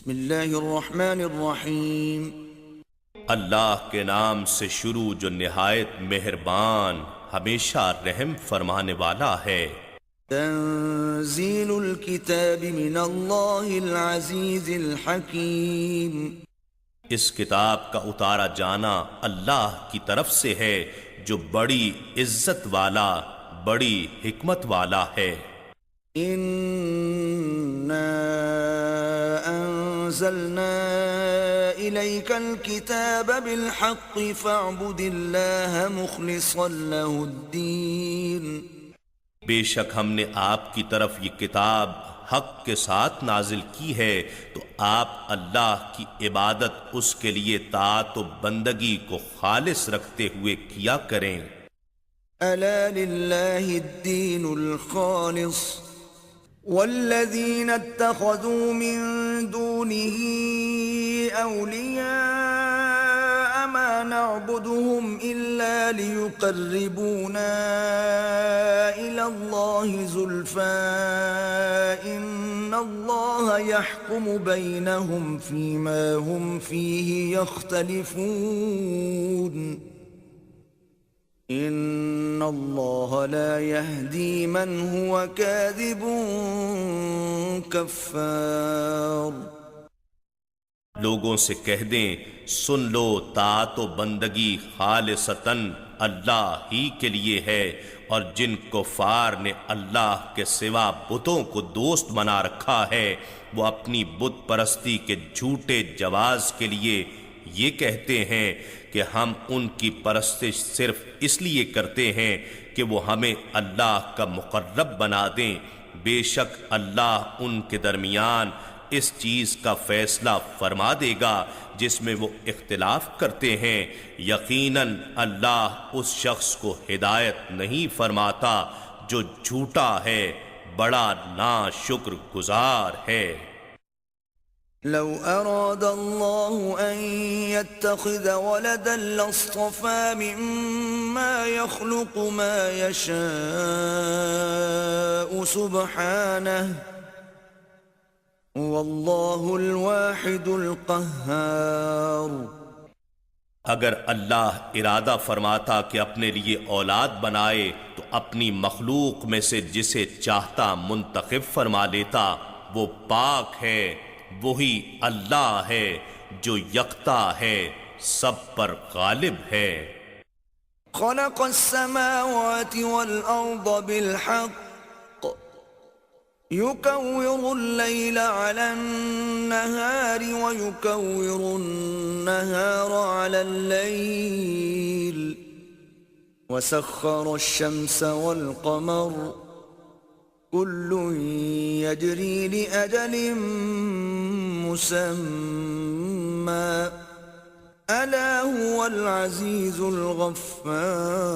بسم اللہ الرحمن الرحیم۔ اللہ کے نام سے شروع جو نہایت مہربان ہمیشہ رحم فرمانے والا ہے۔ تنزیل الکتاب من اللہ العزیز الحکیم۔ اس کتاب کا اتارا جانا اللہ کی طرف سے ہے جو بڑی عزت والا بڑی حکمت والا ہے۔ اِنَّا انزلنا الیک الکتاب بالحق فاعبد اللہ مخلصا له الدین۔ بے شک ہم نے آپ کی طرف یہ کتاب حق کے ساتھ نازل کی ہے تو آپ اللہ کی عبادت اس کے لیے طاعت و بندگی کو خالص رکھتے ہوئے کیا کریں۔ الا للہ الدین الخالص والذین اتخذوا من دونه اولیاء ما نعبدهم الا ليقربونا الى الله زلفى ان الله يحكم بينهم فيما هم فيه يختلفون ان اللہ لا يهدي من هو كاذب کفار۔ لوگوں سے کہہ دیں سن لو طاعت و بندگی خالصتاً اللہ ہی کے لیے ہے، اور جن کفار نے اللہ کے سوا بتوں کو دوست بنا رکھا ہے وہ اپنی بت پرستی کے جھوٹے جواز کے لیے یہ کہتے ہیں کہ ہم ان کی پرستش صرف اس لیے کرتے ہیں کہ وہ ہمیں اللہ کا مقرب بنا دیں۔ بے شک اللہ ان کے درمیان اس چیز کا فیصلہ فرما دے گا جس میں وہ اختلاف کرتے ہیں۔ یقیناً اللہ اس شخص کو ہدایت نہیں فرماتا جو جھوٹا ہے بڑا ناشکر گزار ہے۔ لو اراد اللہ ان يتخذ ولدا لاصطفى مما يخلق ما يشاء سبحانه واللہ الواحد القہار۔ اگر اللہ ارادہ فرماتا کہ اپنے لیے اولاد بنائے تو اپنی مخلوق میں سے جسے چاہتا منتخب فرما لیتا۔ وہ پاک ہے، وہی اللہ ہے جو یکتا ہے سب پر غالب ہے۔ خلق السماوات والارض بالحق يكور الليل على النهار ويكور النهار على الليل وسخر الشمس والقمر كل يجري لأجل مسمى ألا هو العزيز الغفار۔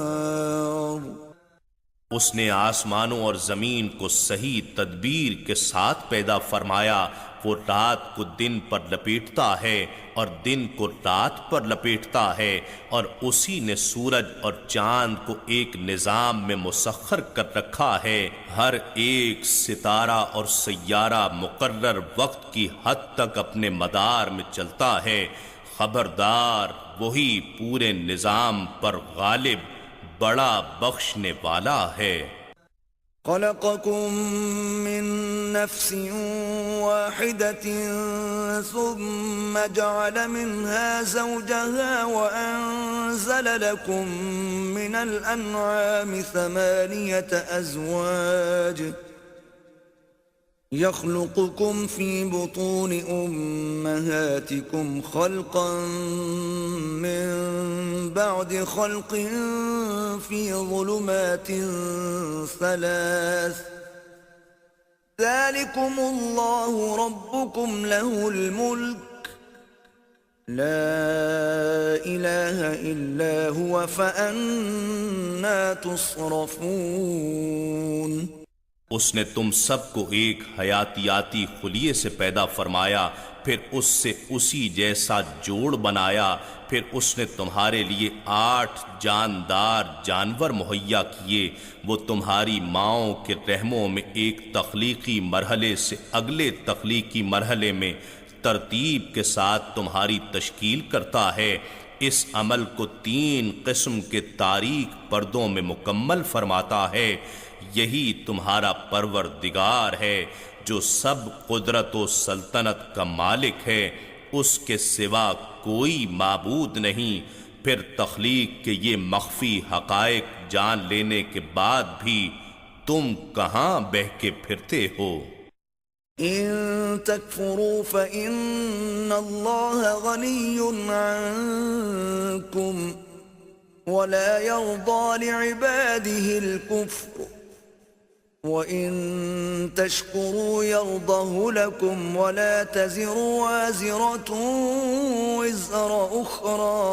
اس نے آسمانوں اور زمین کو صحیح تدبیر کے ساتھ پیدا فرمایا۔ وہ رات کو دن پر لپیٹتا ہے اور دن کو رات پر لپیٹتا ہے، اور اسی نے سورج اور چاند کو ایک نظام میں مسخر کر رکھا ہے۔ ہر ایک ستارہ اور سیارہ مقرر وقت کی حد تک اپنے مدار میں چلتا ہے۔ خبردار وہی پورے نظام پر غالب بڑا بخشنے والا ہے۔ خلقكم من نفس واحدة ثم جعل منها زوجها وأنزل لكم من الأنعام 8 أزواج يخلقكم في بطون أمهاتكم خلقا من بعد خلق في ظلمات 3 ذلكم الله ربكم له الملك لا إله إلا هو فأنا تصرفون۔ اس نے تم سب کو ایک حیاتیاتی خلیے سے پیدا فرمایا، پھر اس سے اسی جیسا جوڑ بنایا، پھر اس نے تمہارے لیے 8 جاندار جانور مہیا کیے۔ وہ تمہاری ماؤں کے رحموں میں ایک تخلیقی مرحلے سے اگلے تخلیقی مرحلے میں ترتیب کے ساتھ تمہاری تشکیل کرتا ہے، اس عمل کو 3 قسم کے تاریک پردوں میں مکمل فرماتا ہے۔ یہی تمہارا پروردگار ہے جو سب قدرت و سلطنت کا مالک ہے، اس کے سوا کوئی معبود نہیں۔ پھر تخلیق کے یہ مخفی حقائق جان لینے کے بعد بھی تم کہاں بہہ کے پھرتے ہو؟ إن تكفروا فإن الله غني عنكم ولا يرضى لعباده الكفر وإن تشكروا يرضه لكم ولا تزر وازرة وزر أخرى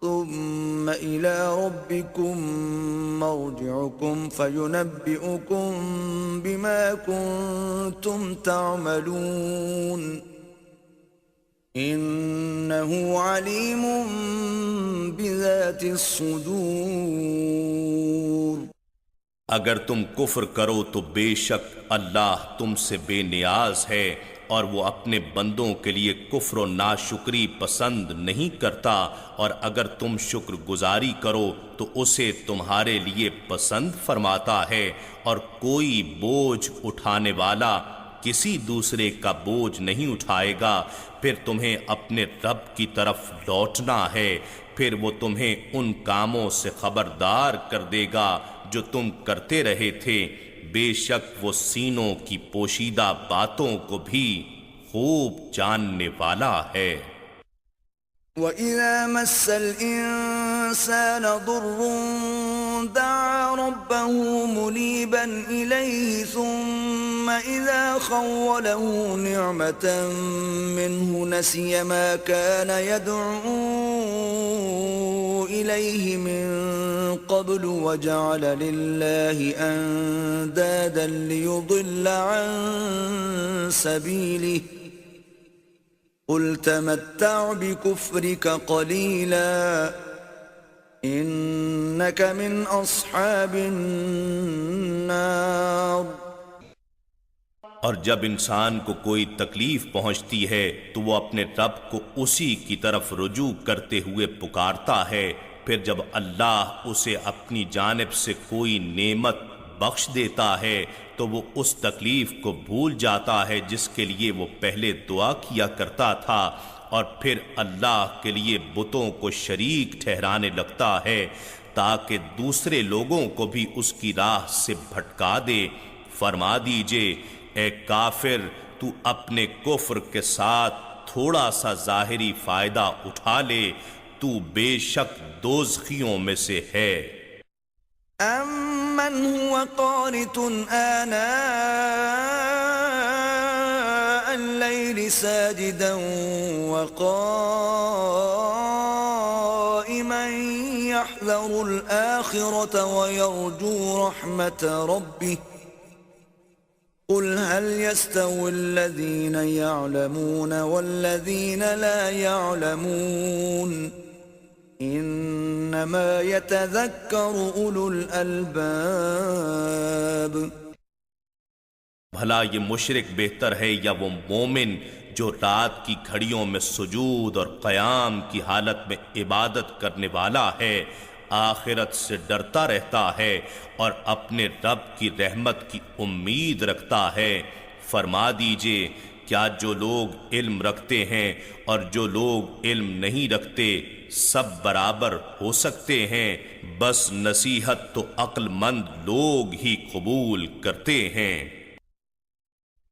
ثم إلى ربكم مرجعكم فينبئكم بما كنتم تعملون إنه عليم بذات الصدور۔ اگر تم کفر کرو تو بے شک اللہ تم سے بے نیاز ہے، اور وہ اپنے بندوں کے لیے کفر و ناشکری پسند نہیں کرتا، اور اگر تم شکر گزاری کرو تو اسے تمہارے لیے پسند فرماتا ہے، اور کوئی بوجھ اٹھانے والا کسی دوسرے کا بوجھ نہیں اٹھائے گا۔ پھر تمہیں اپنے رب کی طرف لوٹنا ہے، پھر وہ تمہیں ان کاموں سے خبردار کر دے گا جو تم کرتے رہے تھے، بے شک وہ سینوں کی پوشیدہ باتوں کو بھی خوب جاننے والا ہے۔ وَإِذَا مَسَّ الْإِنسَانَ ضُرٌّ دَعَا رَبَّهُ مُنِيبًا إِلَيْهِ ثُمَّ إِذَا خَوَّلَهُ نِعْمَةً مِّنْهُ نَسِيَ مَا كَانَ يَدْعُو إِلَيْهِ مِن قَبْلُ وَجَعَلَ لِلَّهِ أَندَادًا لِيُضِلَّ عَن سَبِيلِهِ قُلْ تَمَتَّعْ بِكُفْرِكَ قَلِيلًا إِنَّكَ مِنْ أَصْحَابِ النَّارِ۔ اور جب انسان کو کوئی تکلیف پہنچتی ہے تو وہ اپنے رب کو اسی کی طرف رجوع کرتے ہوئے پکارتا ہے، پھر جب اللہ اسے اپنی جانب سے کوئی نعمت بخش دیتا ہے تو وہ اس تکلیف کو بھول جاتا ہے جس کے لیے وہ پہلے دعا کیا کرتا تھا، اور پھر اللہ کے لیے بتوں کو شریک ٹھہرانے لگتا ہے تاکہ دوسرے لوگوں کو بھی اس کی راہ سے بھٹکا دے۔ فرما دیجئے اے کافر، تو اپنے کفر کے ساتھ تھوڑا سا ظاہری فائدہ اٹھا لے، تو بے شک دوزخیوں میں سے ہے۔ أَمَّنْ هُوَ قَانِتٌ آنَاءَ اللَّيْلِ سَاجِدًا وَقَائِمًا يَحْذَرُ الْآخِرَةَ وَيَرْجُو رَحْمَةَ رَبِّهِ قُلْ هَلْ يَسْتَوِي الَّذِينَ يَعْلَمُونَ وَالَّذِينَ لَا يَعْلَمُونَ انما يتذکر اولو الالباب۔ بھلا یہ مشرک بہتر ہے یا وہ مومن جو رات کی گھڑیوں میں سجود اور قیام کی حالت میں عبادت کرنے والا ہے، آخرت سے ڈرتا رہتا ہے اور اپنے رب کی رحمت کی امید رکھتا ہے۔ فرما دیجئے کیا جو لوگ علم رکھتے ہیں اور جو لوگ علم نہیں رکھتے سب برابر ہو سکتے ہیں؟ بس نصیحت تو عقل مند لوگ ہی قبول کرتے ہیں۔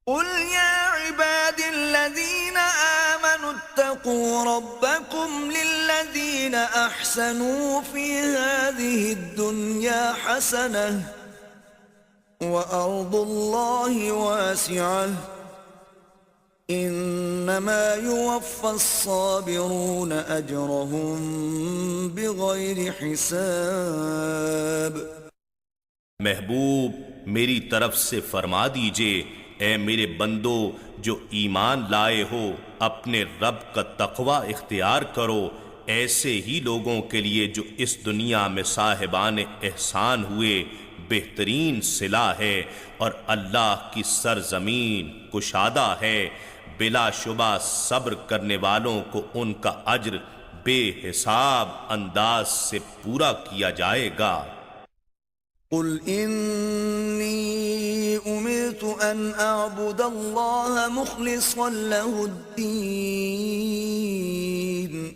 قل يا عباد الذين آمنوا اتقوا ربكم للذين أحسنوا في هذه الدنيا حسنة وأرض الله واسعة انما يوفى الصابرون اجرهم بغیر حساب۔ محبوب میری طرف سے فرما دیجئے اے میرے بندو جو ایمان لائے ہو اپنے رب کا تقوی اختیار کرو، ایسے ہی لوگوں کے لیے جو اس دنیا میں صاحبان احسان ہوئے بہترین صلہ ہے، اور اللہ کی سرزمین کشادہ ہے، بلا شبہ صبر کرنے والوں کو ان کا اجر بے حساب انداز سے پورا کیا جائے گا۔ قل انی امرت ان اعبد اللہ مخلصا له الدین،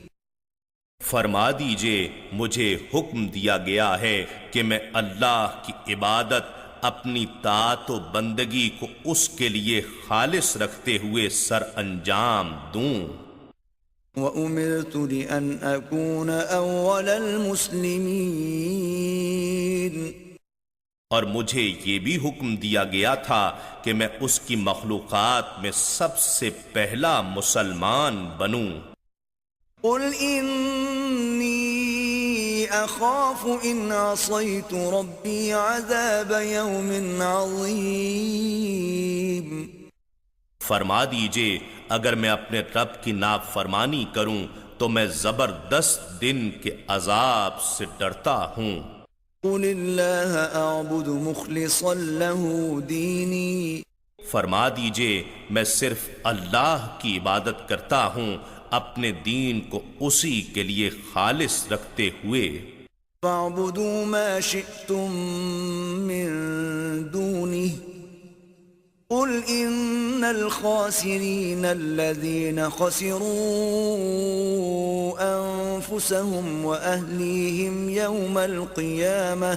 فرما دیجئے مجھے حکم دیا گیا ہے کہ میں اللہ کی عبادت اپنی طاعت و بندگی کو اس کے لیے خالص رکھتے ہوئے سر انجام دوں۔ وَأُمِرْتُ لِأَنْ أَكُونَ أَوَّلَ الْمُسْلِمِينَ، اور مجھے یہ بھی حکم دیا گیا تھا کہ میں اس کی مخلوقات میں سب سے پہلا مسلمان بنوں۔ قُلْ إِنِّي أَخَافُ إِنْ عَصَيْتُ رَبِّي عَذَابَ يَوْمٍ عَظِيمٍ، فرما دیجئے اگر میں اپنے رب کی نافرمانی کروں تو میں زبردست دن کے عذاب سے ڈرتا ہوں۔ قُلِ اللَّهَ أَعْبُدُ مُخْلِصًا لَهُ دِينِي، فرما دیجئے میں صرف اللہ کی عبادت کرتا ہوں اپنے دین کو اسی کے لیے خالص رکھتے ہوئے۔ فَاعْبُدُوا مَا شِئْتُم مِّن دُونِهِ، قُلْ إِنَّ الْخَاسِرِينَ الَّذِينَ خَسِرُوا أَنفُسَهُمْ وَأَهْلِيهِمْ يَوْمَ الْقِيَامَةِ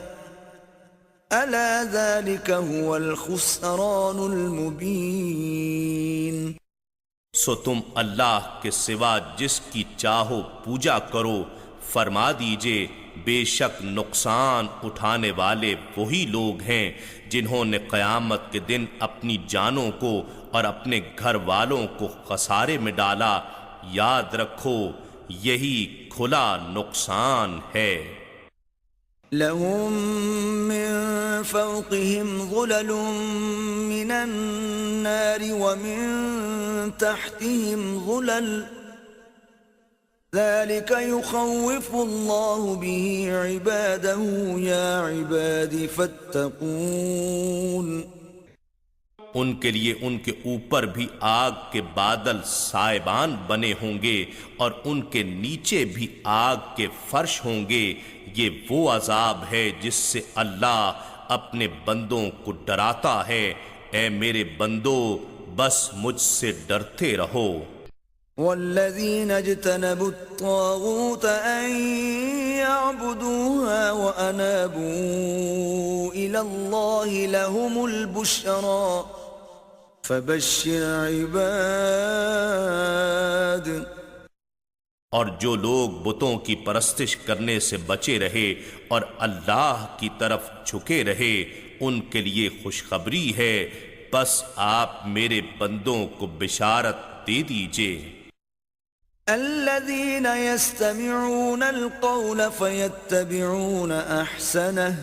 أَلَا ذَلِكَ هُوَ الْخُسْرَانُ الْمُبِينُ۔ سو تم اللہ کے سوا جس کی چاہو پوجا کرو، فرما دیجئے بے شک نقصان اٹھانے والے وہی لوگ ہیں جنہوں نے قیامت کے دن اپنی جانوں کو اور اپنے گھر والوں کو خسارے میں ڈالا۔ یاد رکھو یہی کھلا نقصان ہے۔ لهم من فوقهم ظلل من النار ومن تحتهم ظلل ذلك يخوف الله به عباده يا عباد فاتقون۔ ان کے لیے ان کے اوپر بھی آگ کے بادل سائبان بنے ہوں گے اور ان کے نیچے بھی آگ کے فرش ہوں گے۔ یہ وہ عذاب ہے جس سے اللہ اپنے بندوں کو ڈراتا ہے۔ اے میرے بندو بس مجھ سے ڈرتے رہو۔ والذین اجتنبوا الطاغوت ان يعبدوها وانابوا الى اللہ لهم البشرى فبشر عباد۔ اور جو لوگ بتوں کی پرستش کرنے سے بچے رہے اور اللہ کی طرف جھکے رہے ان کے لیے خوشخبری ہے، بس آپ میرے بندوں کو بشارت دے دیجئے۔ الذين يستمعون القول فيتبعون احسنه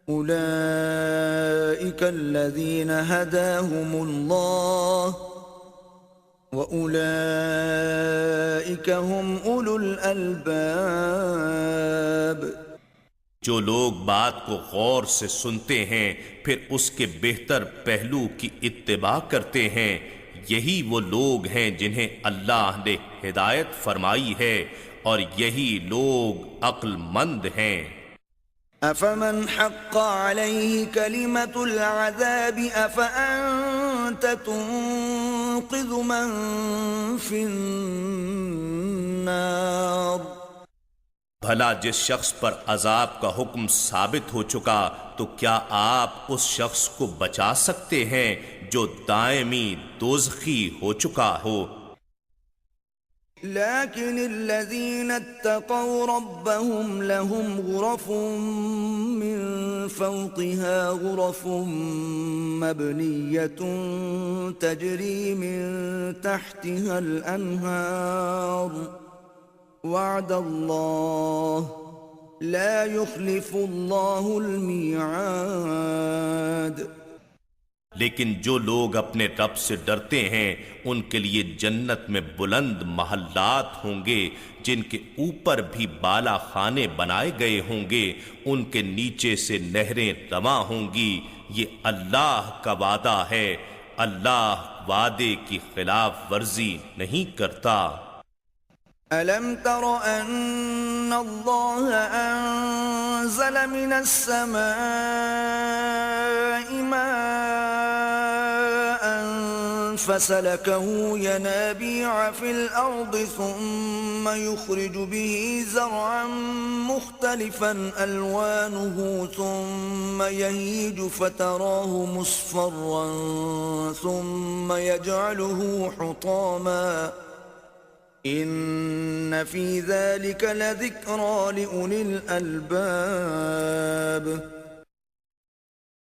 اولئك الذين هداهم الله واولئك هم اولو الالباب۔ جو لوگ بات کو غور سے سنتے ہیں پھر اس کے بہتر پہلو کی اتباع کرتے ہیں، یہی وہ لوگ ہیں جنہیں اللہ نے ہدایت فرمائی ہے اور یہی لوگ عقل مند ہیں۔ افمن حق عليه كلمة العذاب افانت تنقذ من في النار۔ بھلا جس شخص پر عذاب کا حکم ثابت ہو چکا تو کیا آپ اس شخص کو بچا سکتے ہیں جو دائمی دوزخی ہو چکا ہو؟ لكن الذين اتقوا ربهم لهم غرف من فوقها غرف مبنية تجري من تحتها الأنهار وعد الله لا يخلف الله الميعاد۔ لیکن جو لوگ اپنے رب سے ڈرتے ہیں ان کے لیے جنت میں بلند محلات ہوں گے جن کے اوپر بھی بالا خانے بنائے گئے ہوں گے، ان کے نیچے سے نہریں رواں ہوں گی۔ یہ اللہ کا وعدہ ہے، اللہ وعدے کی خلاف ورزی نہیں کرتا۔ ألم تر أن الله أنزل من السماء ماء فسلكه ينابيع في الأرض ثم يخرج به زرعا مختلفا ألوانه ثم يهيج فتراه مصفرا ثم يجعله حطاما ان فی ذلک لذکری لأولی الالباب۔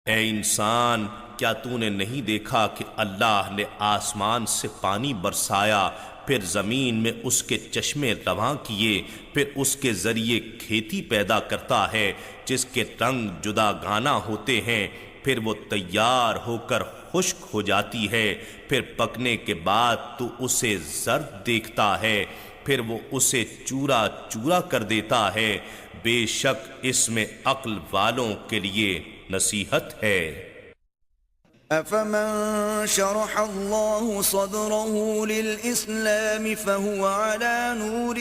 اے انسان، کیا تو نے نہیں دیکھا کہ اللہ نے آسمان سے پانی برسایا، پھر زمین میں اس کے چشمے رواں کیے، پھر اس کے ذریعے کھیتی پیدا کرتا ہے جس کے رنگ جدا گانا ہوتے ہیں، پھر وہ تیار ہو کر خشک ہو جاتی ہے، پھر پکنے کے بعد تو اسے زرد دیکھتا ہے، پھر وہ اسے چورا چورا کر دیتا ہے۔ بے شک اس میں عقل والوں کے لیے نصیحت ہے۔ افمن شرح اللہ صدره للاسلام فهو على نور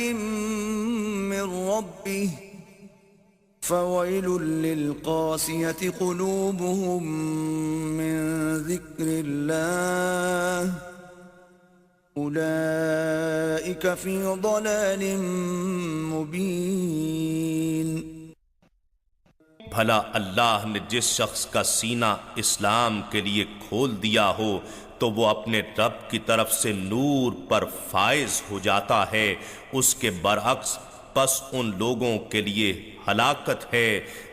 من ربه فويل للقاسية قلوبهم من ذكر الله أولئك في ضلال مبين۔ بھلا اللہ نے جس شخص کا سینہ اسلام کے لیے کھول دیا ہو تو وہ اپنے رب کی طرف سے نور پر فائز ہو جاتا ہے، اس کے برعکس پس ان لوگوں کے لیے ہلاکت ہے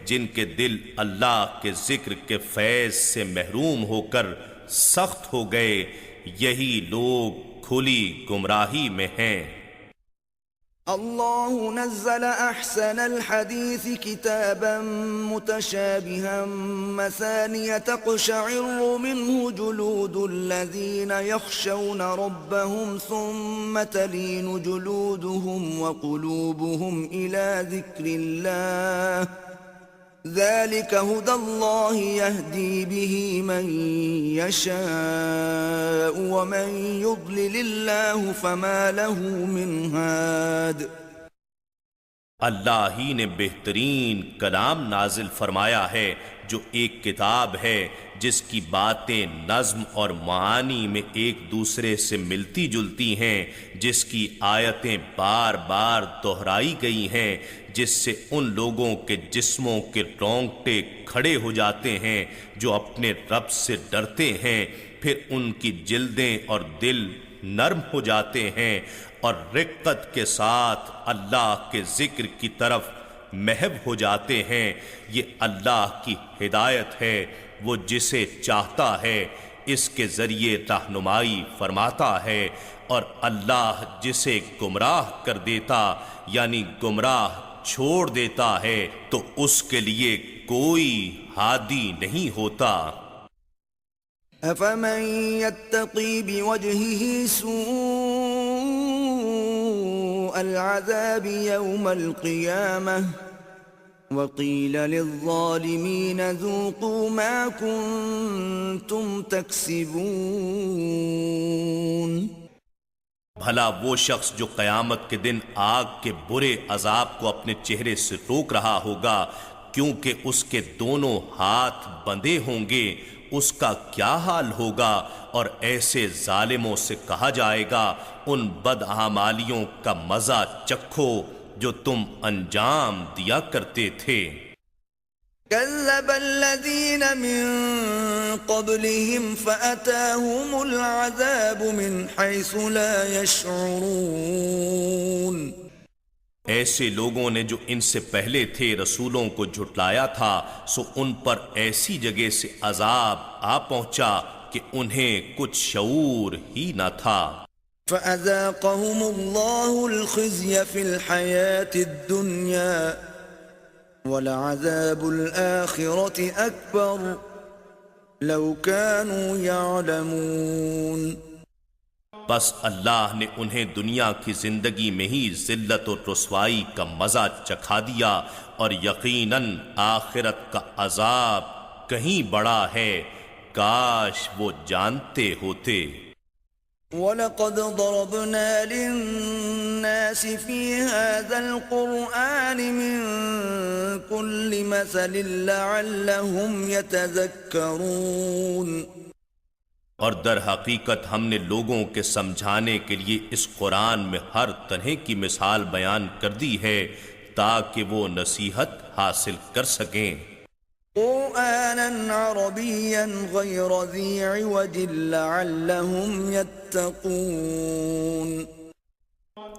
جن کے دل اللہ کے ذکر کے فیض سے محروم ہو کر سخت ہو گئے، یہی لوگ کھلی گمراہی میں ہیں۔ اللہ نزل احسن الحدیث کتابا متشابها مثانیہ تقشعر منه جلود الذین یخشون ربهم ثم تلین جلودهم وقلوبهم الى ذکر اللہ ذلك هدى الله يهدي به من يشاء ومن يضلل الله فما له من هاد۔ اللہ ہی نے بہترین کلام نازل فرمایا ہے جو ایک کتاب ہے جس کی باتیں نظم اور معانی میں ایک دوسرے سے ملتی جلتی ہیں، جس کی آیتیں بار بار دہرائی گئی ہیں، جس سے ان لوگوں کے جسموں کے رونگٹے کھڑے ہو جاتے ہیں جو اپنے رب سے ڈرتے ہیں، پھر ان کی جلدیں اور دل نرم ہو جاتے ہیں اور رقت کے ساتھ اللہ کے ذکر کی طرف محو ہو جاتے ہیں۔ یہ اللہ کی ہدایت ہے، وہ جسے چاہتا ہے اس کے ذریعے رہنمائی فرماتا ہے، اور اللہ جسے گمراہ کر دیتا یعنی گمراہ چھوڑ دیتا ہے تو اس کے لیے کوئی ہادی نہیں ہوتا۔ افمن يتقي بوجهه سوء العذاب يوم القيامة وقيل للظالمين ذوقوا ما كنتم تكسبون۔ بھلا وہ شخص جو قیامت کے دن آگ کے برے عذاب کو اپنے چہرے سے روک رہا ہوگا، کیونکہ اس کے دونوں ہاتھ بندھے ہوں گے، اس کا کیا حال ہوگا؟ اور ایسے ظالموں سے کہا جائے گا ان بدعمالیوں کا مزہ چکھو جو تم انجام دیا کرتے تھے۔ كذب الذين من قبلهم فأتاهم العذاب من حيث لا يشعرون۔ ایسے لوگوں نے جو ان سے پہلے تھے رسولوں کو جھٹلایا تھا، سو ان پر ایسی جگہ سے عذاب آ پہنچا کہ انہیں کچھ شعور ہی نہ تھا۔ فأذاقهم الله الخزي في الحياة الدنيا ولعذاب الآخرة أكبر لو كانوا يعلمون۔ بس اللہ نے انہیں دنیا کی زندگی میں ہی ذلت و رسوائی کا مزہ چکھا دیا، اور یقیناً آخرت کا عذاب کہیں بڑا ہے کاش وہ جانتے ہوتے۔ وَلَقَدْ ضَرَبْنَا لِلنَّاسِ فِي هَذَا الْقُرْآنِ مِنْ كُلِّ مَثَلٍ لَعَلَّهُمْ يَتَذَكَّرُونَ، اور در حقیقت ہم نے لوگوں کے سمجھانے کے لیے اس قرآن میں ہر طرح کی مثال بیان کر دی ہے تاکہ وہ نصیحت حاصل کر سکیں۔ قرآنا عربيا غير ذي عوج لعلهم يتقون،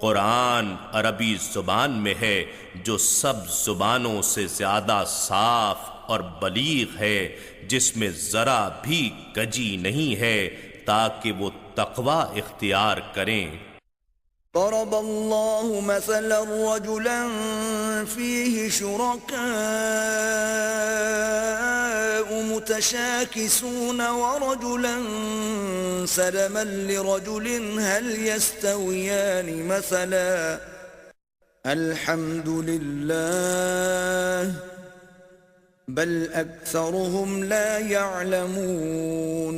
قرآن عربی زبان میں ہے جو سب زبانوں سے زیادہ صاف اور بلیغ ہے، جس میں ذرا بھی کجی نہیں ہے تاکہ وہ تقوی اختیار کریں۔ ضرب الله مثلا رجلا فيه شركاء متشاكسون ورجلا سلما لرجل هل يستويان مثلا الحمد لله بل أكثرهم لا يعلمون۔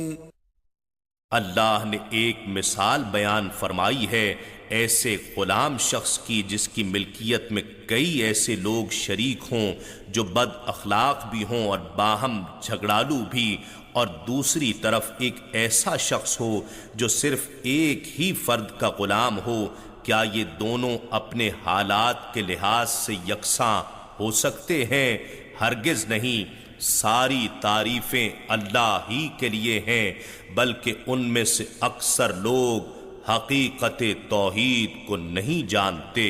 اللہ نے ایک مثال بیان فرمائی ہے ایسے غلام شخص کی جس کی ملکیت میں کئی ایسے لوگ شریک ہوں جو بد اخلاق بھی ہوں اور باہم جھگڑالو بھی، اور دوسری طرف ایک ایسا شخص ہو جو صرف ایک ہی فرد کا غلام ہو، کیا یہ دونوں اپنے حالات کے لحاظ سے یکساں ہو سکتے ہیں؟ ہرگز نہیں۔ ساری تعریفیں اللہ ہی کے لیے ہیں، بلکہ ان میں سے اکثر لوگ حقیقت توحید کو نہیں جانتے۔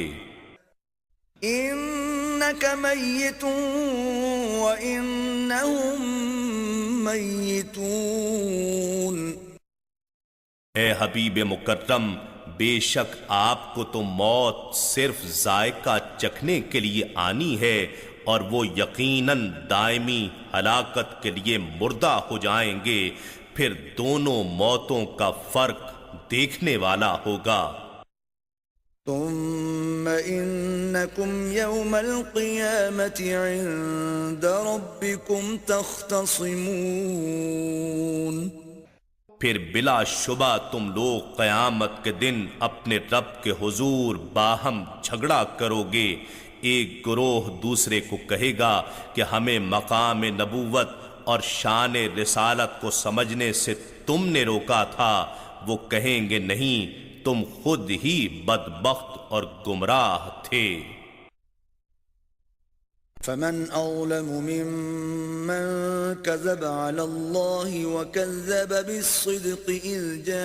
انک میت وانہم میتون، اے حبیب مکرم، بے شک آپ کو تو موت صرف ذائقہ چکھنے کے لیے آنی ہے، اور وہ یقیناً دائمی ہلاکت کے لیے مردہ ہو جائیں گے، پھر دونوں موتوں کا فرق دیکھنے والا ہوگا۔ ثم انکم یوم القیامت عند ربکم تختصمون، پھر بلا شبہ تم لوگ قیامت کے دن اپنے رب کے حضور باہم جھگڑا کرو گے۔ ایک گروہ دوسرے کو کہے گا کہ ہمیں مقام نبوت اور شان رسالت کو سمجھنے سے تم نے روکا تھا، وہ کہیں گے نہیں، تم خود ہی بدبخت اور گمراہ تھے۔ فمن أظلم ممن كذب على الله وكذب بالصدق إذ جاءه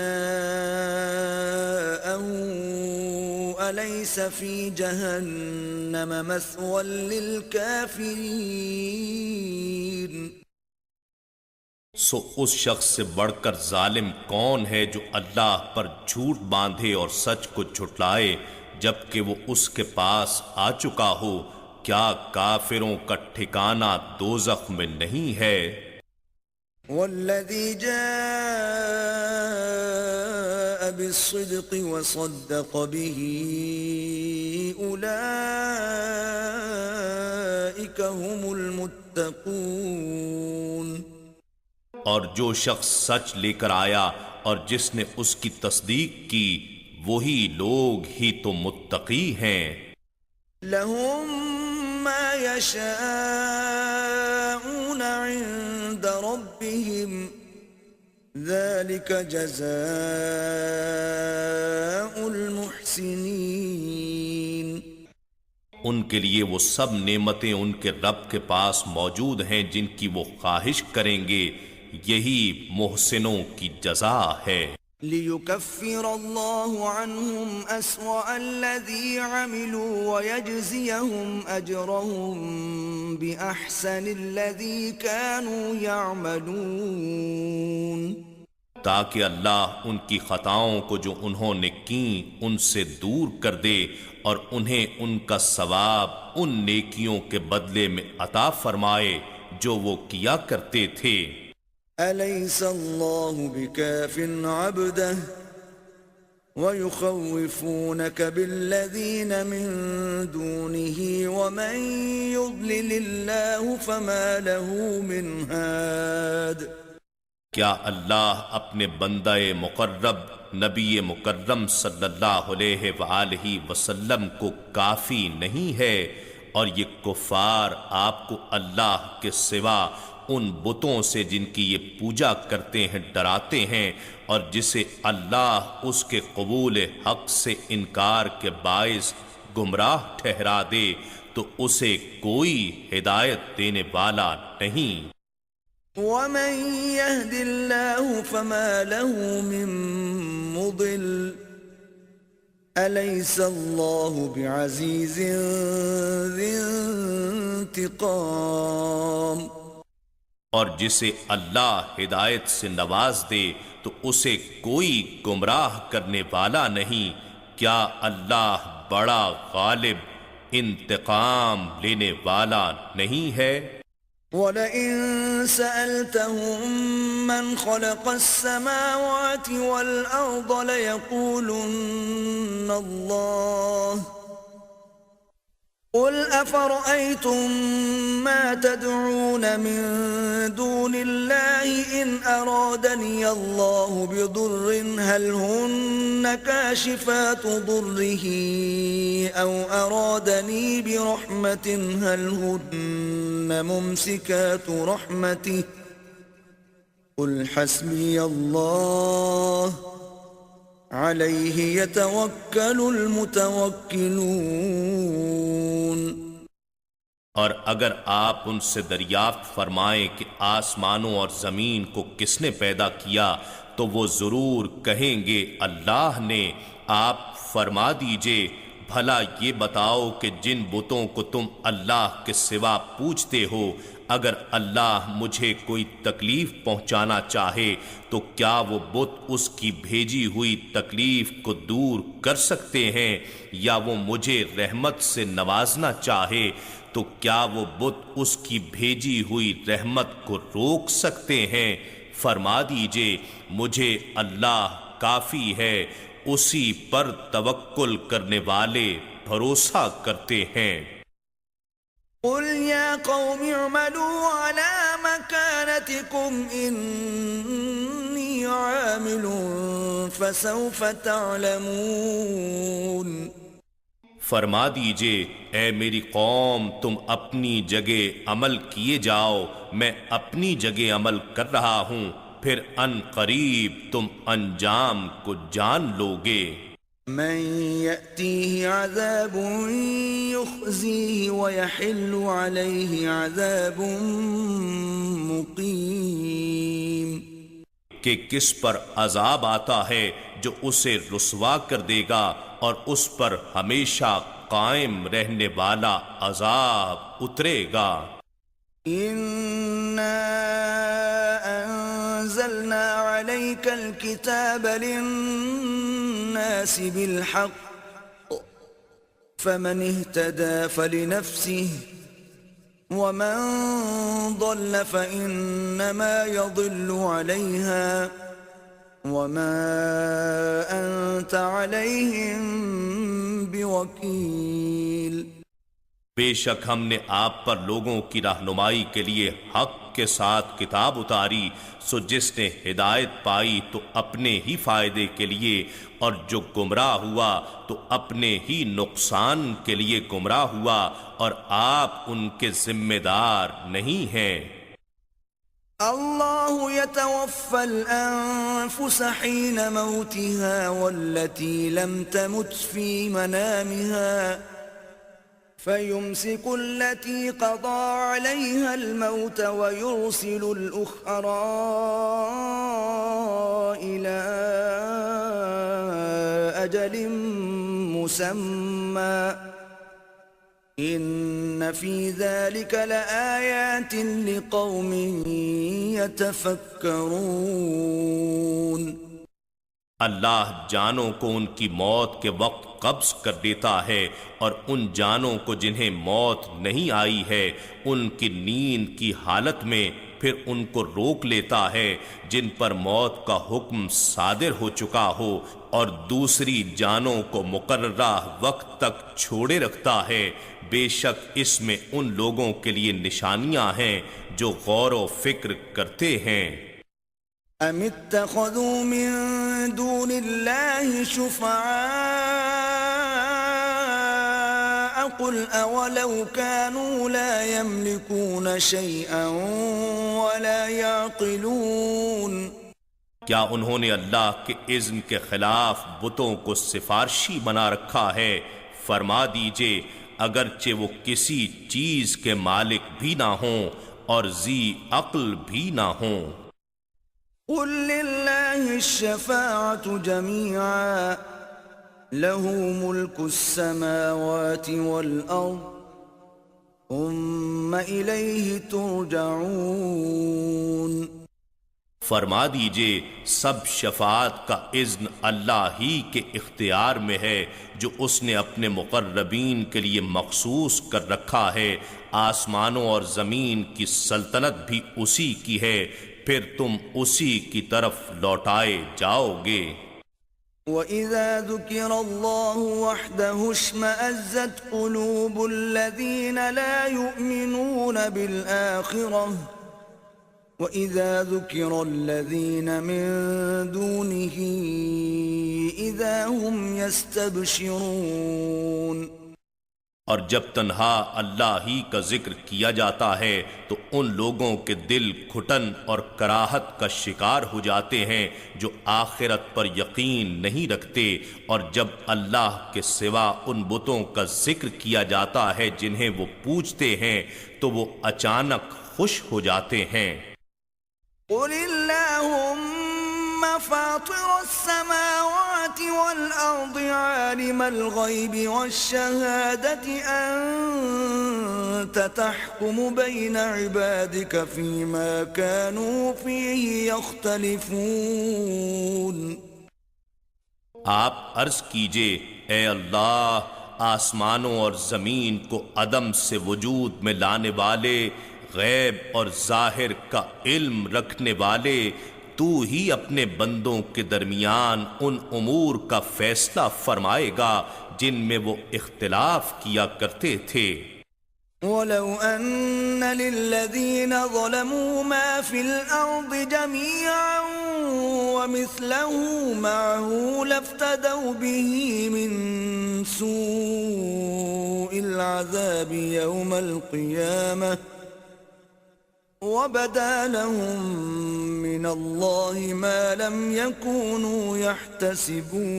أليس في جهنم مثوى للكافرين۔ سو اس شخص سے بڑھ کر ظالم کون ہے جو اللہ پر جھوٹ باندھے اور سچ کو جھٹلائے جبکہ وہ اس کے پاس آ چکا ہو؟ کیا کافروں کا ٹھکانہ دوزخ میں نہیں ہے؟ والذی جاء بالصدق وصدق به اولئک هم المتقون، اور جو شخص سچ لے کر آیا اور جس نے اس کی تصدیق کی وہی لوگ ہی تو متقی ہیں۔ لهم ما يشاءون عند ربهم ذلك جزاء المحسنين، ان کے لیے وہ سب نعمتیں ان کے رب کے پاس موجود ہیں جن کی وہ خواہش کریں گے، یہی محسنوں کی جزا ہے۔ لِيُكَفِّرَ اللَّهُ عَنْهُمْ أَسْوَأَ الَّذِي عَمِلُوا وَيَجْزِيَهُمْ أَجْرَهُمْ بِأَحْسَنِ الَّذِي كَانُوا يَعْمَلُونَ، تاکہ اللہ ان کی خطاؤں کو جو انہوں نے کیں ان سے دور کر دے اور انہیں ان کا ثواب ان نیکیوں کے بدلے میں عطا فرمائے جو وہ کیا کرتے تھے۔ أَلَيْسَ اللَّهُ بِكَافٍ عَبْدَهُ وَيُخَوِّفُونَكَ بِالَّذِينَ مِن دُونِهِ وَمَن يُضْلِلِ اللَّهُ فَمَا لَهُ مِنْ هَادٍ۔ کیا اللہ اپنے بندہ مقرب نبی مکرم صلی اللہ علیہ وآلہ وسلم کو کافی نہیں ہے، اور یہ کفار آپ کو اللہ کے سوا ان بتوں سے جن کی یہ پوجا کرتے ہیں ڈراتے ہیں، اور جسے اللہ اس کے قبول حق سے انکار کے باعث گمراہ ٹھہرا دے تو اسے کوئی ہدایت دینے والا نہیں۔ ومن يهد الله فما له من مضل أليس الله بعزيز ذي انتقام۔ اور جسے اللہ ہدایت سے نواز دے تو اسے کوئی گمراہ کرنے والا نہیں۔ کیا اللہ بڑا غالب انتقام لینے والا نہیں ہے؟ وَلَئِن سَأَلْتَهُم مَّنْ خَلَقَ السَّمَاوَاتِ وَالْأَرْضَ لَيَقُولُنَّ اللَّهُ قُلْ أَفَرَأَيْتُم مَّا تَدْعُونَ مِن دُونِ اللَّهِ إِنْ أَرَادَنِيَ اللَّهُ بِضُرٍّ هَلْ هُنَّ كَاشِفَاتُ ضُرِّهِ أَوْ أَرَادَنِي بِرَحْمَةٍ هَلْ هُنَّ مُمْسِكَاتُ رَحْمَتِهِ قُلْ حَسْبِيَ اللَّهُ علیہ یتوکل المتوکلون۔ اور اگر آپ ان سے دریافت فرمائیں کہ آسمانوں اور زمین کو کس نے پیدا کیا تو وہ ضرور کہیں گے اللہ نے۔ آپ فرما دیجئے بھلا یہ بتاؤ کہ جن بتوں کو تم اللہ کے سوا پوجتے ہو، اگر اللہ مجھے کوئی تکلیف پہنچانا چاہے تو کیا وہ بت اس کی بھیجی ہوئی تکلیف کو دور کر سکتے ہیں؟ یا وہ مجھے رحمت سے نوازنا چاہے تو کیا وہ بت اس کی بھیجی ہوئی رحمت کو روک سکتے ہیں؟ فرما دیجئے مجھے اللہ کافی ہے، اسی پر توکل کرنے والے بھروسہ کرتے ہیں۔ قل يا قوم اعملوا على مكانتكم إني عامل فسوف تعلمون۔ فرما دیجئے اے میری قوم تم اپنی جگہ عمل کیے جاؤ، میں اپنی جگہ عمل کر رہا ہوں، پھر ان قریب تم انجام کو جان لوگے۔ من يأتيه عذاب يخزيه ويحل عليه عذاب مقيم۔ کہ کس پر عذاب آتا ہے جو اسے رسوا کر دے گا اور اس پر ہمیشہ قائم رہنے والا عذاب اترے گا۔ أنزلنا عليك الكتاب للناس بالحق فمن اهتدى فلنفسه ومن ضل فإنما يضل عليها وما أنت عليهم بوكيل۔ بے شک ہم نے آپ پر لوگوں کی رہنمائی کے لیے حق کے ساتھ کتاب اتاری، سو جس نے ہدایت پائی تو اپنے ہی فائدے کے لیے، اور جو گمراہ ہوا تو اپنے ہی نقصان کے لیے گمراہ ہوا، اور آپ ان کے ذمہ دار نہیں ہیں۔ اللہ يتوفى الأنفس حين موتها والتي لم تمت في منامها فيمسك التي قضى عليها الموت ويرسل الأخرى إلى أجل مسمى إن في ذلك لآيات لقوم يتفكرون۔ اللہ جانوں کو ان کی موت کے وقت قبض کر دیتا ہے، اور ان جانوں کو جنہیں موت نہیں آئی ہے ان کی نیند کی حالت میں پھر ان کو روک لیتا ہے جن پر موت کا حکم صادر ہو چکا ہو، اور دوسری جانوں کو مقررہ وقت تک چھوڑے رکھتا ہے۔ بے شک اس میں ان لوگوں کے لیے نشانیاں ہیں جو غور و فکر کرتے ہیں۔ أم اتخذوا من دون الله شفعاء قل أولو كانوا لا يملكون شيئا ولا يعقلون کیا انہوں نے اللہ کے اذن کے خلاف بتوں کو سفارشی بنا رکھا ہے؟ فرما دیجئے اگرچہ وہ کسی چیز کے مالک بھی نہ ہوں اور ذی عقل بھی نہ ہوں۔ قل للہ الشفاعة جميعا له ملك السماوات والأرض ثم إليه ترجعون۔ فرما دیجئے سب شفاعت کا اذن اللہ ہی کے اختیار میں ہے جو اس نے اپنے مقربین کے لیے مخصوص کر رکھا ہے۔ آسمانوں اور زمین کی سلطنت بھی اسی کی ہے، پھر تم اسی کی طرف لوٹائے جاؤ گے۔ وَإِذَا ذُكِرَ اللَّهُ وَحْدَهُ اشْمَأَزَّتْ قُلُوبُ الَّذِينَ لَا يُؤْمِنُونَ بِالْآخِرَةِ وَإِذَا ذُكِرَ الَّذِينَ مِن دُونِهِ إِذَا هُمْ يَسْتَبْشِرُونَ۔ اور جب تنہا اللہ ہی کا ذکر کیا جاتا ہے تو ان لوگوں کے دل گھٹن اور کراہت کا شکار ہو جاتے ہیں جو آخرت پر یقین نہیں رکھتے، اور جب اللہ کے سوا ان بتوں کا ذکر کیا جاتا ہے جنہیں وہ پوجتے ہیں تو وہ اچانک خوش ہو جاتے ہیں۔ قل اللہم فاطر السماوات والأرض عالم الغیب والشہادة أنت تحکم بین عبادك فيما كانوا فيه يختلفون۔ آپ عرض کیجئے اے اللہ، آسمانوں اور زمین کو عدم سے وجود میں لانے والے، غیب اور ظاہر کا علم رکھنے والے، تو ہی اپنے بندوں کے درمیان ان امور کا فیصلہ فرمائے گا جن میں وہ اختلاف کیا کرتے تھے۔ وَلَوْ أَنَّ لِلَّذِينَ ظَلَمُوا مَا فِي الْأَرْضِ جَمِيعًا وَمِثْلَهُ مَعَهُ لَافْتَدَوْا بِهِ مِنْ سُوءِ الْعَذَابِ يَوْمَ الْقِيَامَةِ وَبَدَا لَهُم مِّنَ اللَّهِ مَا لَمْ يَكُونُوا يَحْتَسِبُونَ۔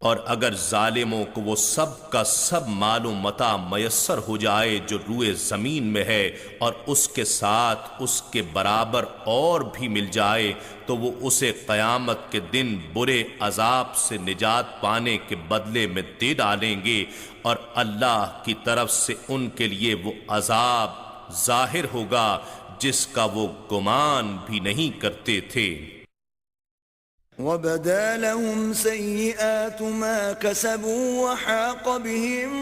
اور اگر ظالموں کو وہ سب کا سب مال و متاع میسر ہو جائے جو روئے زمین میں ہے، اور اس کے ساتھ اس کے برابر اور بھی مل جائے، تو وہ اسے قیامت کے دن برے عذاب سے نجات پانے کے بدلے میں دے ڈالیں گے، اور اللہ کی طرف سے ان کے لیے وہ عذاب ظاہر ہوگا جس کا وہ گمان بھی نہیں کرتے تھے۔ وَبَدَا لَهُمْ سَيِّئَاتُ مَا كَسَبُوا وَحَاقَ بِهِم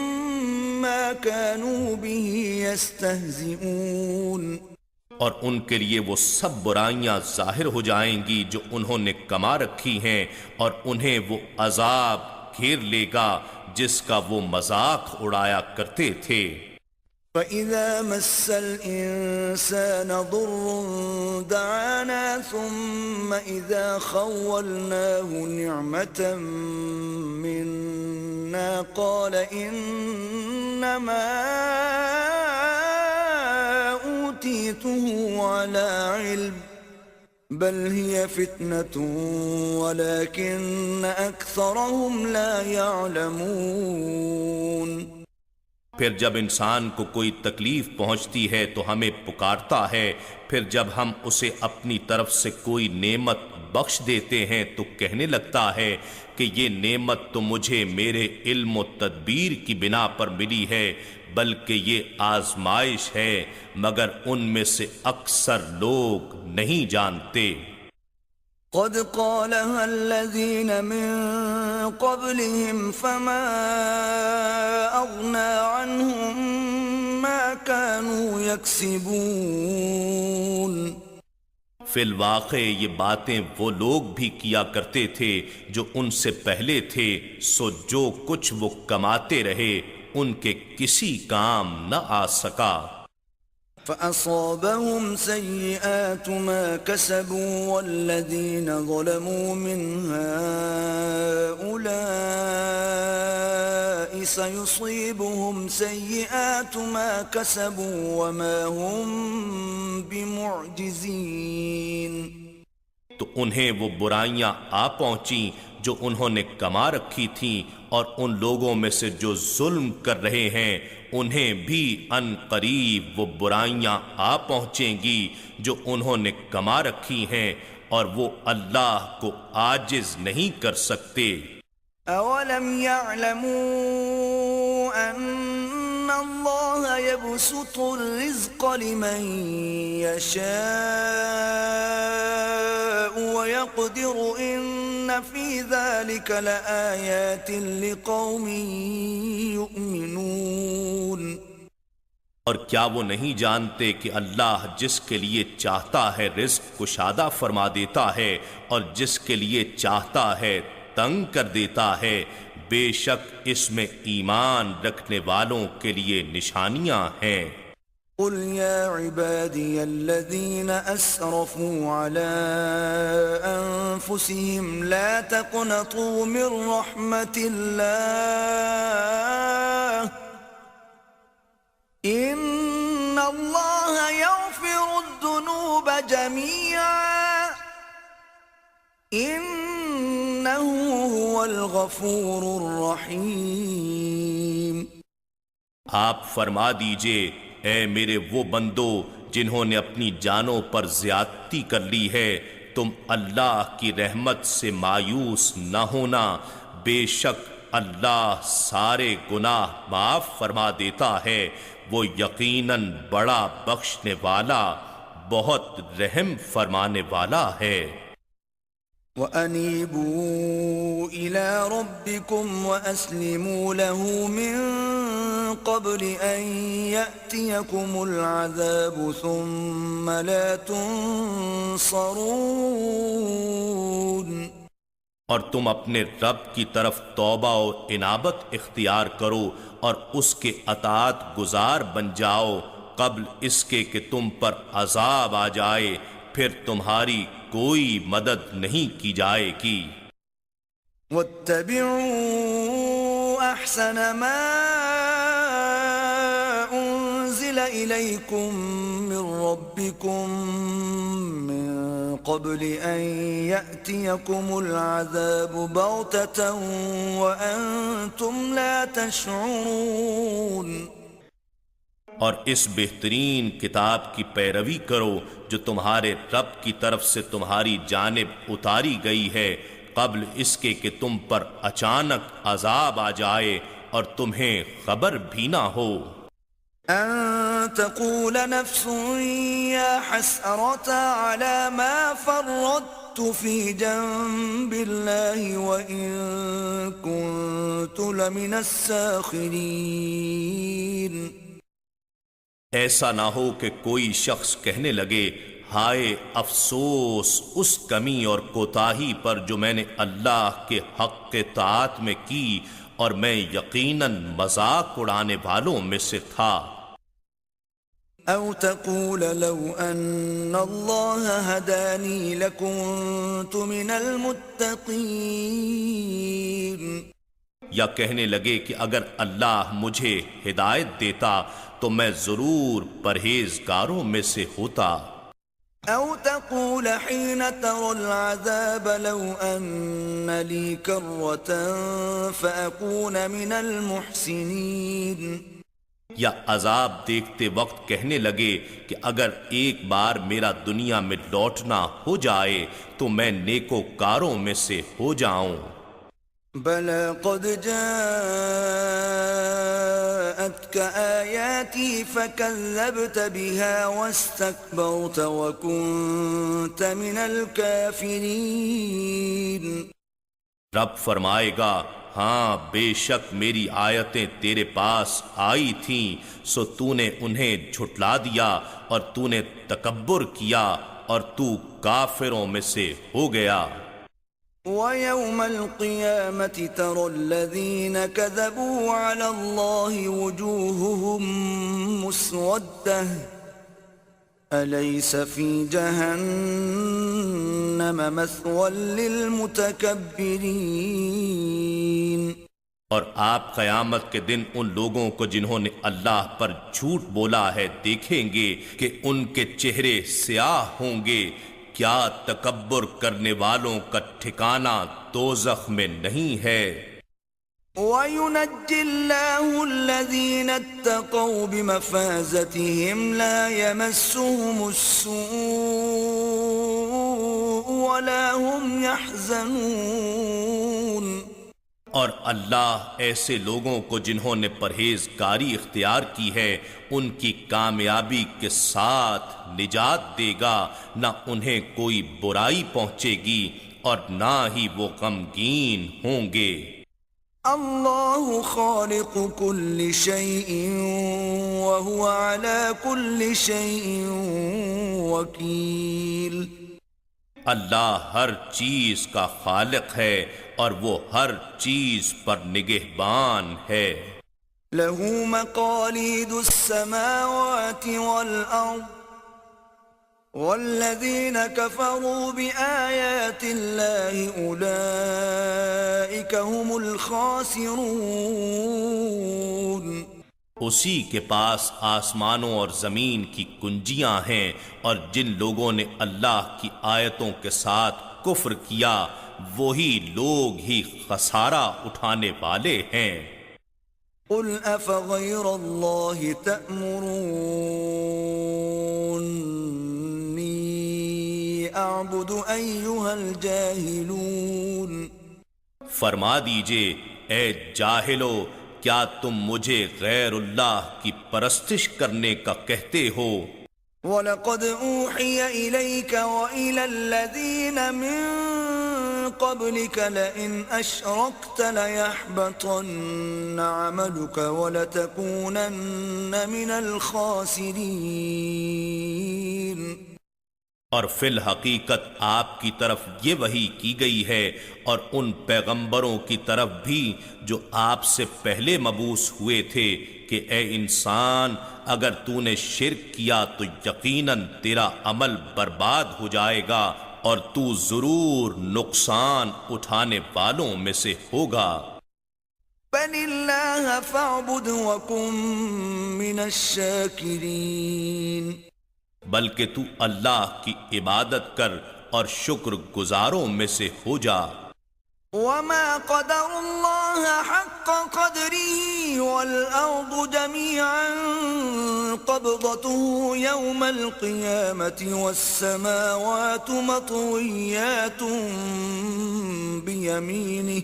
مَّا كَانُوا بِهِ يَسْتَهْزِئُونَ۔ اور ان کے لیے وہ سب برائیاں ظاہر ہو جائیں گی جو انہوں نے کما رکھی ہیں، اور انہیں وہ عذاب گھیر لے گا جس کا وہ مذاق اڑایا کرتے تھے۔ فَإِذَا مَسَّ الْإِنسَانَ ضُرٌّ دَعَانَا ثُمَّ إِذَا خَوَّلْنَاهُ نِعْمَةً مِنَّا قَالَ إِنَّمَا أُوتِيتُهُ عَلَى عِلْمٍ بَلْ هِيَ فِتْنَةٌ وَلَكِنَّ أَكْثَرَهُمْ لَا يَعْلَمُونَ۔ پھر جب انسان کو کوئی تکلیف پہنچتی ہے تو ہمیں پکارتا ہے، پھر جب ہم اسے اپنی طرف سے کوئی نعمت بخش دیتے ہیں تو کہنے لگتا ہے کہ یہ نعمت تو مجھے میرے علم و تدبیر کی بنا پر ملی ہے، بلکہ یہ آزمائش ہے، مگر ان میں سے اکثر لوگ نہیں جانتے۔ قد قالها الذين من قبلهم فما أغنى عنهم ما كانوا يكسبون۔ فی الواقع یہ باتیں وہ لوگ بھی کیا کرتے تھے جو ان سے پہلے تھے، سو جو کچھ وہ کماتے رہے ان کے کسی کام نہ آ سکا۔ فأصابهم سيئات ما كسبوا والذين ظلموا من هؤلاء سيصيبهم سيئات ما كسبوا وما هم بمعجزين۔ تو انہیں وہ برائیاں آ پہنچیں جو انہوں نے کما رکھی تھیں، اور ان لوگوں میں سے جو ظلم کر رہے ہیں انہیں بھی ان قریب وہ برائیاں آ پہنچیں گی جو انہوں نے کما رکھی ہیں، اور وہ اللہ کو عاجز نہیں کر سکتے۔ اولم يعلموا ان اللہ يبسط الرزق لمن يشاء ويقدر ان في ذلك لآيات لقوم يؤمنون۔ اور کیا وہ نہیں جانتے کہ اللہ جس کے لیے چاہتا ہے رزق کشادہ فرما دیتا ہے، اور جس کے لیے چاہتا ہے تنگ کر دیتا ہے؟ بے شک اس میں ایمان رکھنے والوں کے لیے نشانیاں ہیں۔ قل يا عبادي الذين أسرفوا على أنفسهم لا تقنطوا من رحمة الله إن الله يغفر الذنوب جميعا إنه هو الغفور الرحيم۔ آپ فرما دیجئے اے میرے وہ بندو جنہوں نے اپنی جانوں پر زیادتی کر لی ہے، تم اللہ کی رحمت سے مایوس نہ ہونا، بے شک اللہ سارے گناہ معاف فرما دیتا ہے، وہ یقیناً بڑا بخشنے والا بہت رحم فرمانے والا ہے۔ وَأَنِيبُوا إِلَىٰ رَبِّكُمْ وَأَسْلِمُوا لَهُ مِن قَبْلِ أَن يَأْتِيَكُمُ الْعَذَابُ ثُمَّ لَا تُنصَرُونَ۔ اور تم اپنے رب کی طرف توبہ و انابت اختیار کرو اور اس کے اطاعت گزار بن جاؤ قبل اس کے کہ تم پر عذاب آ جائے، پھر تمہاری کوئی مدد نہیں کی جائے گی۔ وَاتَّبِعُوا أَحْسَنَ مَا أُنزِلَ إِلَيْكُم مِّن رَّبِّكُم مِّن قَبْلِ أَن يَأْتِيَكُمُ الْعَذَابُ بَغْتَةً وَأَنتُمْ لَا تَشْعُرُونَ۔ اور اس بہترین کتاب کی پیروی کرو جو تمہارے رب کی طرف سے تمہاری جانب اتاری گئی ہے قبل اس کے کہ تم پر اچانک عذاب آ جائے اور تمہیں خبر بھی نہ ہو۔ ان تقول نفس یا حسرة على ما فرطت في جنب الله وإن كنت لمن الساخرين۔ ایسا نہ ہو کہ کوئی شخص کہنے لگے ہائے افسوس اس کمی اور کوتاہی پر جو میں نے اللہ کے حق کے طاعت میں کی اور میں یقیناً مذاق اڑانے والوں میں سے تھا۔ او تقول لو ان اللہ ہدانی لکنت من المتقین۔ یا کہنے لگے کہ اگر اللہ مجھے ہدایت دیتا تو میں ضرور پرہیزگاروں میں سے ہوتا۔ او تقول حين ترى العذاب لو ان لي كرة فأكون من المحسنين۔ یا عذاب دیکھتے وقت کہنے لگے کہ اگر ایک بار میرا دنیا میں لوٹنا ہو جائے تو میں نیکوکاروں میں سے ہو جاؤں۔ بلى قد جاءتك آياتي فكذبت بها واستكبرت وكنت من الكافرين۔ رب فرمائے گا ہاں بے شک میری آیتیں تیرے پاس آئی تھیں سو تو نے انہیں جھٹلا دیا اور تو نے تکبر کیا اور تو کافروں میں سے ہو گیا۔ وَيَوْمَ الْقِيَامَةِ تَرَى الَّذِينَ كَذَبُوا عَلَى اللَّهِ وُجُوهُهُمْ مُسْوَدَّةٌ أليس في جهنم مثوى للمتكبرين اور آپ قیامت کے دن ان لوگوں کو جنہوں نے اللہ پر جھوٹ بولا ہے دیکھیں گے کہ ان کے چہرے سیاہ ہوں گے، کیا تکبر کرنے والوں کا ٹھکانہ دوزخ میں نہیں ہے۔ وَيُنَجِّي اللَّهُ الَّذِينَ اتَّقَوْا بِمَفَازَتِهِمْ لَا يَمَسُّهُمُ السُّوءُ وَلَا هُمْ يَحْزَنُونَ۔ اور اللہ ایسے لوگوں کو جنہوں نے پرہیزگاری اختیار کی ہے ان کی کامیابی کے ساتھ نجات دے گا، نہ انہیں کوئی برائی پہنچے گی اور نہ ہی وہ غمگین ہوں گے۔ اللہ خالق كل شيء وهو على كل شيء وكيل۔ اللہ ہر چیز کا خالق ہے اور وہ ہر چیز پر نگہبان ہے۔ له مقاليد السماوات والأرض والذين كفروا بآيات الله أولئك هم الخاسرون۔ اسی کے پاس آسمانوں اور زمین کی کنجیاں ہیں، اور جن لوگوں نے اللہ کی آیتوں کے ساتھ کفر کیا وہی لوگ ہی خسارہ اٹھانے والے ہیں۔ قل أفغير الله تأمروني أعبد أيها الجاهلون۔ فرما دیجئے اے جاہلو، کیا تم مجھے غیر اللہ کی پرستش کرنے کا کہتے ہو؟ وَلَقَدْ أُوحِيَ إِلَيْكَ وَإِلَى الَّذِينَ مِن قَبْلِكَ لَئِنْ أَشْرَكْتَ لَيَحْبَطَنَّ عَمَلُكَ وَلَتَكُونَنَّ مِنَ الْخَاسِرِينَ۔ اور فی الحقیقت آپ کی طرف یہ وحی کی گئی ہے اور ان پیغمبروں کی طرف بھی جو آپ سے پہلے مبعوث ہوئے تھے کہ اے انسان اگر تو نے شرک کیا تو یقیناً تیرا عمل برباد ہو جائے گا اور تو ضرور نقصان اٹھانے والوں میں سے ہوگا۔ بَلِ اللَّهَ فَاعْبُدْ وَكُن مِّنَ الشَّاكِرِينَ۔ بلکہ تو اللہ کی عبادت کر اور شکر گزاروں میں سے ہو جا۔ وَمَا قَدَرُ اللَّهَ حَقَّ قَدْرِهِ وَالْأَرْضُ جَمِيعًا قَبْضَتُهُ يَوْمَ الْقِيَامَةِ وَالسَّمَاوَاتُ مَطْوِيَّاتٌ بِيَمِينِهِ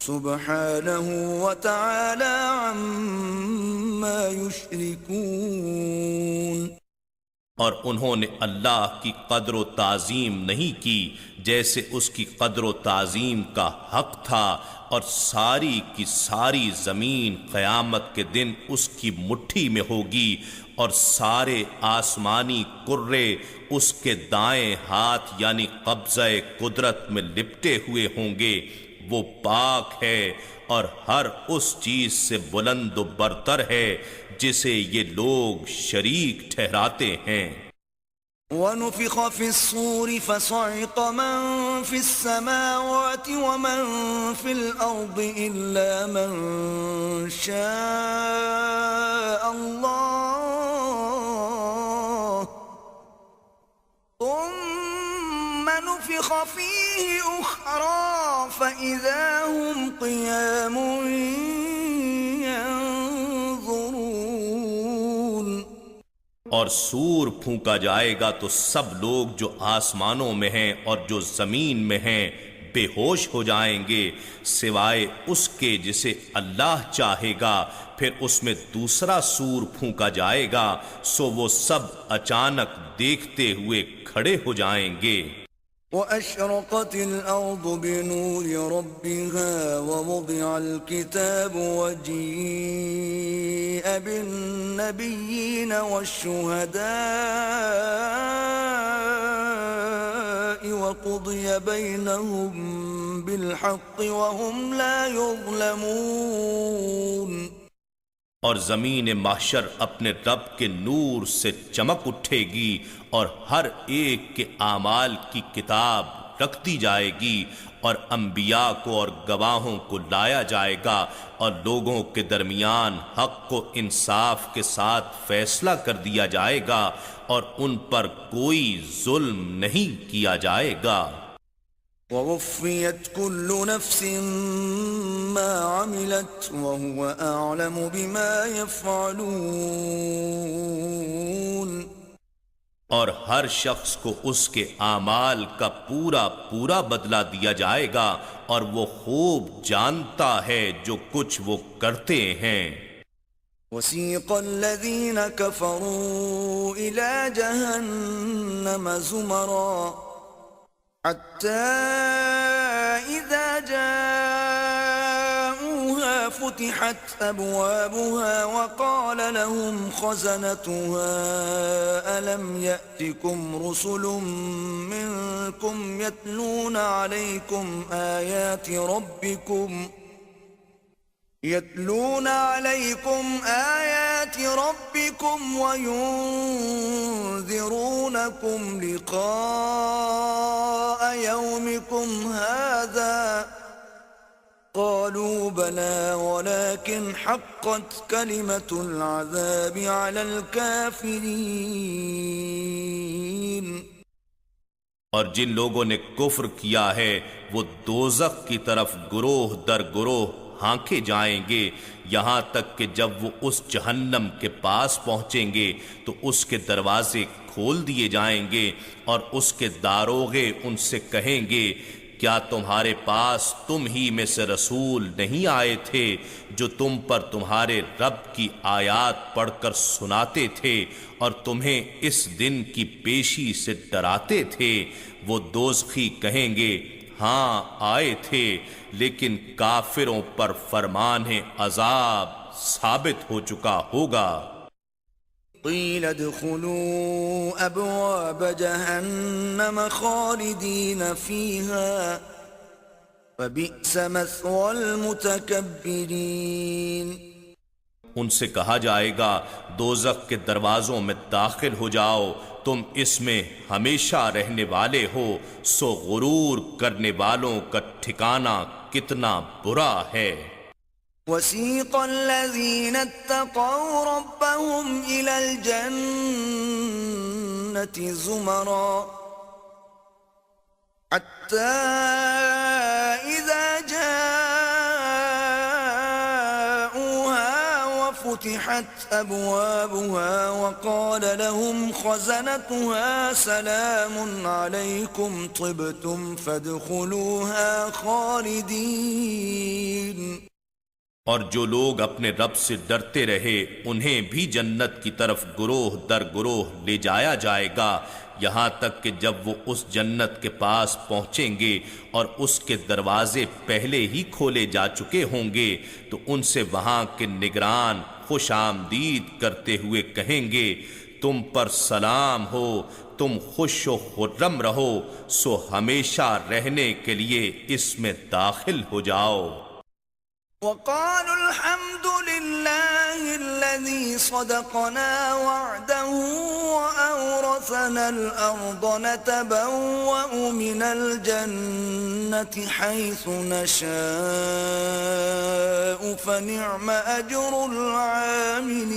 سُبْحَانَهُ وَتَعَالَى عَمَّا يُشْرِكُونَ۔ اور انہوں نے اللہ کی قدر و تعظیم نہیں کی جیسے اس کی قدر و تعظیم کا حق تھا، اور ساری کی ساری زمین قیامت کے دن اس کی مٹھی میں ہوگی، اور سارے آسمانی کرے اس کے دائیں ہاتھ یعنی قبضہ قدرت میں لپٹے ہوئے ہوں گے۔ وہ پاک ہے اور ہر اس چیز سے بلند و برتر ہے جسے یہ لوگ شریک ٹھہراتے ہیں۔ وَنُفِخَ فِي الصُّورِ فَصَعِقَ مَن فِي السَّمَاوَاتِ وَمَن فِي الْأَرْضِ إِلَّا مَن شَاءَ اللَّهُ ثُمَّ نُفِخَ فِيهِ أُخْرَى فَإِذَا هُمْ قِيَامٌ يَنظُرُونَ۔ اور سور پھونکا جائے گا تو سب لوگ جو آسمانوں میں ہیں اور جو زمین میں ہیں بے ہوش ہو جائیں گے سوائے اس کے جسے اللہ چاہے گا، پھر اس میں دوسرا سور پھونکا جائے گا، سو وہ سب اچانک دیکھتے ہوئے کھڑے ہو جائیں گے۔ وَأَشْرَقَتِ الْأَرْضُ بِنُورِ رَبِّهَا وَوُضِعَ الْكِتَابُ وَجِيءَ بِالنَّبِيِّينَ وَالشُّهَدَاءِ وَقُضِيَ بَيْنَهُم بِالْحَقِّ وَهُمْ لَا يُظْلَمُونَ۔ اور زمین محشر اپنے رب کے نور سے چمک اٹھے گی اور ہر ایک کے اعمال کی کتاب رکھ دی جائے گی، اور انبیاء کو اور گواہوں کو لایا جائے گا، اور لوگوں کے درمیان حق کو انصاف کے ساتھ فیصلہ کر دیا جائے گا، اور ان پر کوئی ظلم نہیں کیا جائے گا۔ ووفيت كل نفس ما عملت وهو أعلم بما يفعلون، اور ہر شخص کو اس کے اعمال کا پورا پورا بدلہ دیا جائے گا، اور وہ خوب جانتا ہے جو کچھ وہ کرتے ہیں۔ وسيق الذين كفروا إلى جهنم زمرا حتى إذا جاءوها فتحت أبوابها وقال لهم خزنتها ألم يأتكم رسل منكم يتلون عليكم آيات ربكم وينذرونكم لقاء يومكم هذا قالوا بلى ولكن حقت كلمة العذاب على الكافرين۔ اور جن لوگوں نے کفر کیا ہے وہ دوزخ کی طرف گروہ در گروہ ہانکے جائیں گے، یہاں تک کہ جب وہ اس جہنم کے پاس پہنچیں گے تو اس کے دروازے کھول دیے جائیں گے، اور اس کے داروغے ان سے کہیں گے کیا تمہارے پاس تم ہی میں سے رسول نہیں آئے تھے جو تم پر تمہارے رب کی آیات پڑھ کر سناتے تھے اور تمہیں اس دن کی پیشی سے ڈراتے تھے؟ وہ دوزخی کہیں گے ہاں آئے تھے، لیکن کافروں پر فرمان عذاب ثابت ہو چکا ہوگا۔ قیل ادخلوا ابواب جہنم خالدین فیہا فبئس مثوى المتکبرین۔ ان سے کہا جائے گا دوزخ کے دروازوں میں داخل ہو جاؤ، تم اس میں ہمیشہ رہنے والے ہو، سو غرور کرنے والوں کا ٹھکانہ کتنا برا ہے۔ وسيق الذين اتقوا ربهم إلى الجنة زمرا حتى إذا جاءوها وفتحت أبوابها وقال لهم خزنتها سلام عليكم طبتم فادخلوها خالدين۔ اور جو لوگ اپنے رب سے ڈرتے رہے انہیں بھی جنت کی طرف گروہ در گروہ لے جایا جائے گا، یہاں تک کہ جب وہ اس جنت کے پاس پہنچیں گے اور اس کے دروازے پہلے ہی کھولے جا چکے ہوں گے تو ان سے وہاں کے نگران خوش آمدید کرتے ہوئے کہیں گے تم پر سلام ہو، تم خوش و خرم رہو، سو ہمیشہ رہنے کے لیے اس میں داخل ہو جاؤ۔ وقالوا الحمد لله الذي صدقنا وعده وأورثنا الأرض نتبوأ من الجنة حيث نشاء فنعم أجر العاملين۔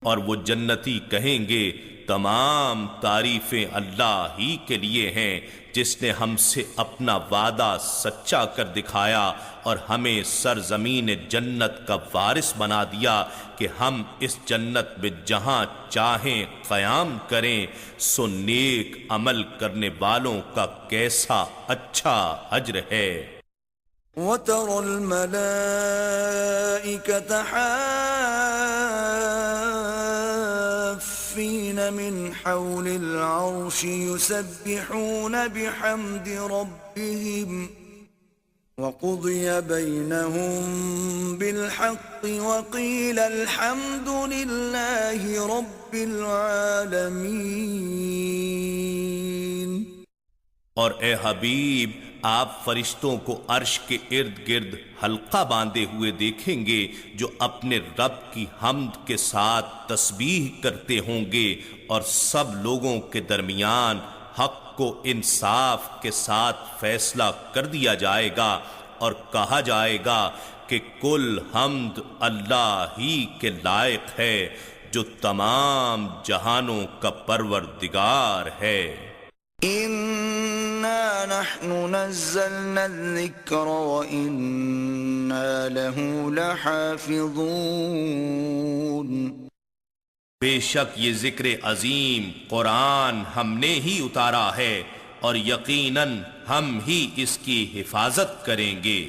اور وہ جنتی کہیں گے تمام تعریفیں اللہ ہی کے لیے ہیں جس نے ہم سے اپنا وعدہ سچا کر دکھایا اور ہمیں سرزمین جنت کا وارث بنا دیا کہ ہم اس جنت میں جہاں چاہیں قیام کریں، سو نیک عمل کرنے والوں کا کیسا اچھا اجر ہے۔ وَتَرَى الْمَلَائِكَةَ حافين من حول العرش يسبحون بحمد ربهم وقضي بينهم بالحق وقيل الحمد لله رب العالمين۔ اور اے حبیب آپ فرشتوں کو عرش کے ارد گرد حلقہ باندھے ہوئے دیکھیں گے جو اپنے رب کی حمد کے ساتھ تسبیح کرتے ہوں گے، اور سب لوگوں کے درمیان حق کو انصاف کے ساتھ فیصلہ کر دیا جائے گا، اور کہا جائے گا کہ کل حمد اللہ ہی کے لائق ہے جو تمام جہانوں کا پروردگار ہے۔ إنا نحن نزلنا الذكر وإنا له لحافظون۔ بے شک یہ ذکر عظیم قرآن ہم نے ہی اتارا ہے، اور یقیناً ہم ہی اس کی حفاظت کریں گے۔